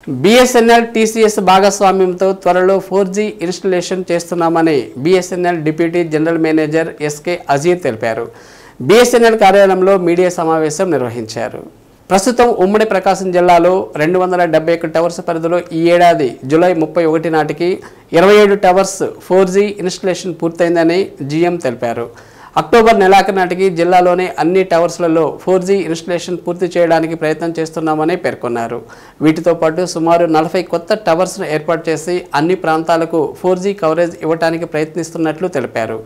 BSNL TCS భాగస్వామ్యంతో త్వరలో 4G installation చేస్తున్నామని BSNL deputy general manager SK అజీర్ తెలిపారు. BSNL కార్యాలయంలో మీడియా సమావేశం నిర్వహించారు. ప్రస్తుతం ఉమ్మడి ప్రకాశం జిల్లాలో 271 టవర్స్ పరిధిలో ఈ ఏడాది జూలై 31 నాటికి 27 టవర్స్ 4G ఇన్‌స్టాలేషన్ పూర్తయిందని GM తెలిపారు. అక్టోబర్ నెలాఖరు నాటికి జిల్లాలోని అన్ని టవర్స్లలో 4G ఇన్‌స్టాలేషన్ పూర్తి చేయడానికి ప్రయత్నం చేస్తున్నామని పేర్కొన్నారు. వీటితో పాటు సుమారు 40 కొత్త టవర్స్ను ఏర్పాటు చేసి అన్ని ప్రాంతాలకు 4G కవరేజ్ ఇవ్వడానికి ప్రయత్నిస్తున్నట్లు తెలిపారు.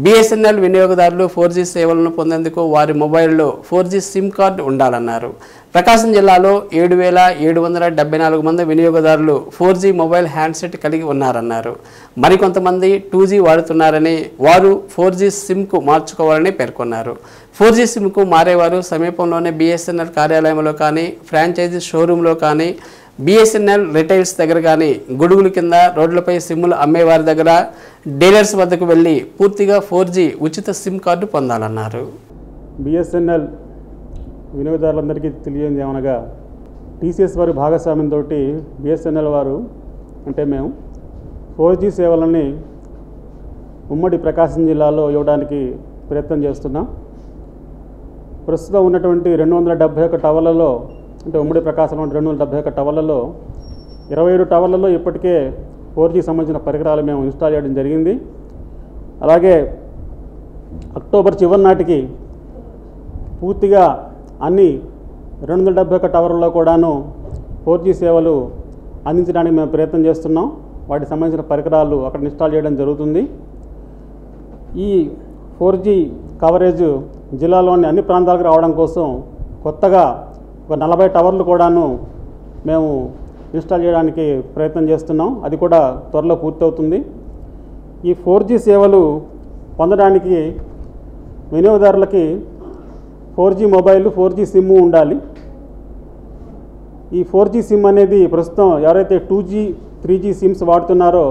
BSNL వినియోగదారులు 4G సేవలను పొందేందుకు వారి మొబైల్లో 4G సిమ్ కార్డు ఉండాలన్నారు. ప్రకాశం జిల్లాలో 7,774 మంది వినియోగదారులు 4G మొబైల్ హ్యాండ్సెట్ కలిగి ఉన్నారన్నారు. మరికొంతమంది 2G వాడుతున్నారని, వారు 4G సిమ్కు మార్చుకోవాలని పేర్కొన్నారు. 4G సిమ్కు మారేవారు సమీపంలోనే BSNL కార్యాలయంలో కానీ, ఫ్రాంచైజీ షోరూంలో కానీ, BSNL రిటైల్స్ దగ్గర కానీ, గొడుగుల కింద రోడ్లపై సిమ్ములు అమ్మేవారి దగ్గర, డీలర్స్ వద్దకు వెళ్ళి పూర్తిగా 4G ఉచిత సిమ్ కార్డు పొందాలన్నారు. BSNL వినియోగదారులందరికీ తెలియజేది ఏమనగా, TCS వారి భాగస్వామ్యంతో BSNL వారు అంటే మేము 4G సేవలని ఉమ్మడి ప్రకాశం జిల్లాలో ఇవ్వడానికి ప్రయత్నం చేస్తున్నాం. ప్రస్తుతం ఉన్నటువంటి 271 టవర్లలో, అంటే ఉమ్మడి ప్రకాశంలో 271 టవర్లలో 27 టవర్లలో ఇప్పటికే 4G సంబంధించిన పరికరాలు మేము ఇన్స్టాల్ చేయడం జరిగింది. అలాగే అక్టోబర్ చివరి నాటికి పూర్తిగా అన్ని 271 టవర్లలో కూడాను 4G సేవలు అందించడానికి మేము ప్రయత్నం చేస్తున్నాం. వాటికి సంబంధించిన పరికరాలు అక్కడ ఇన్స్టాల్ చేయడం జరుగుతుంది. ఈ 4G కవరేజ్ జిల్లాలోని అన్ని ప్రాంతాలకు రావడం కోసం కొత్తగా ఒక 40 టవర్లు కూడాను మేము ఇన్స్టాల్ చేయడానికి ప్రయత్నం చేస్తున్నాం. అది కూడా త్వరలో పూర్తవుతుంది. ఈ 4G సేవలు పొందడానికి వినియోగదారులకి 4G మొబైల్, 4G సిమ్ ఉండాలి. ఈ 4G సిమ్ అనేది ప్రస్తుతం ఎవరైతే 2G, 3G సిమ్స్ వాడుతున్నారో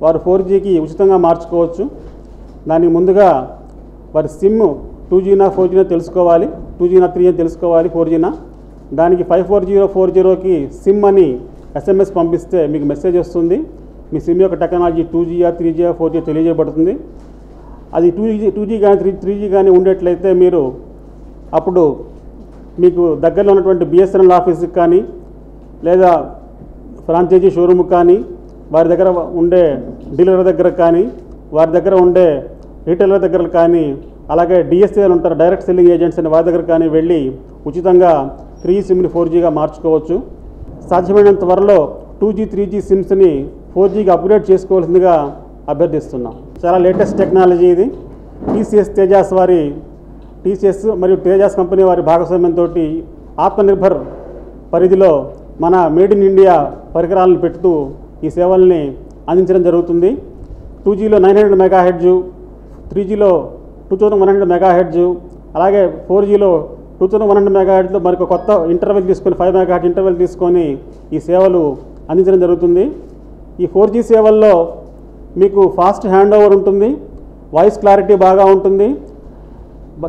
వారు 4Gకి ఉచితంగా మార్చుకోవచ్చు. దానికి ముందుగా వారి సిమ్ 2Gనా 4Gనా తెలుసుకోవాలి. 2Gనా 3G తెలుసుకోవాలి, 4Gనా. దానికి 54040కి సిమ్ అని SMS పంపిస్తే మీకు మెసేజ్ వస్తుంది. మీ సిమ్ యొక్క టెక్నాలజీ 2Gయా 3Gయా 4G తెలియజేయబడుతుంది. అది 2G కానీ 3G కానీ ఉండేట్లయితే మీరు అప్పుడు మీకు దగ్గరలో ఉన్నటువంటి BSNL ఆఫీస్కి కానీ, లేదా ఫ్రాంచైజీ షోరూమ్కి కానీ, వారి దగ్గర ఉండే డీలర్ దగ్గర కానీ, వారి దగ్గర ఉండే రీటైలర్ దగ్గర కానీ, అలాగే DSAలు ఉంటారు, డైరెక్ట్ సెల్లింగ్ ఏజెంట్స్ అని, వారి దగ్గర కానీ వెళ్ళి ఉచితంగా 3G సిమ్ని 4Gగా మార్చుకోవచ్చు. సాధ్యమైనంత త్వరలో 2G, 3G సిమ్స్ని 4Gకి అప్గ్రేడ్ చేసుకోవాల్సిందిగా అభ్యర్థిస్తున్నాం. చాలా లేటెస్ట్ టెక్నాలజీ ఇది. TCS మరియు తేజాస్ కంపెనీ వారి భాగస్వామ్యంతో ఆత్మనిర్భర్ పరిధిలో మన మేడ్ ఇన్ ఇండియా పరికరాలను పెడుతూ ఈ సేవల్ని అందించడం జరుగుతుంది. 2Gలో 900 MHz, 3Gలో 2100 MHz, అలాగే 4Gలో 2100 MHzలో మరొక కొత్త ఇంటర్వెల్ తీసుకొని 5 MHz ఇంటర్వెల్ తీసుకొని ఈ సేవలు అందించడం జరుగుతుంది. ఈ 4G సేవల్లో మీకు ఫాస్ట్ హ్యాండ్ ఓవర్ ఉంటుంది, వాయిస్ క్లారిటీ బాగా ఉంటుంది,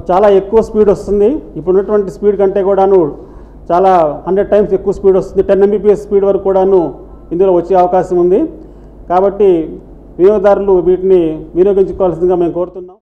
చాలా ఎక్కువ స్పీడ్ వస్తుంది. ఇప్పుడు ఉన్నటువంటి స్పీడ్ కంటే కూడాను చాలా 100 టైమ్స్ ఎక్కువ స్పీడ్ వస్తుంది. 10 Mbps స్పీడ్ వరకు కూడాను ఇందులో వచ్చే అవకాశం ఉంది. కాబట్టి వినియోగదారులు వీటిని వినియోగించుకోవాల్సిందిగా మేము కోరుతున్నాం.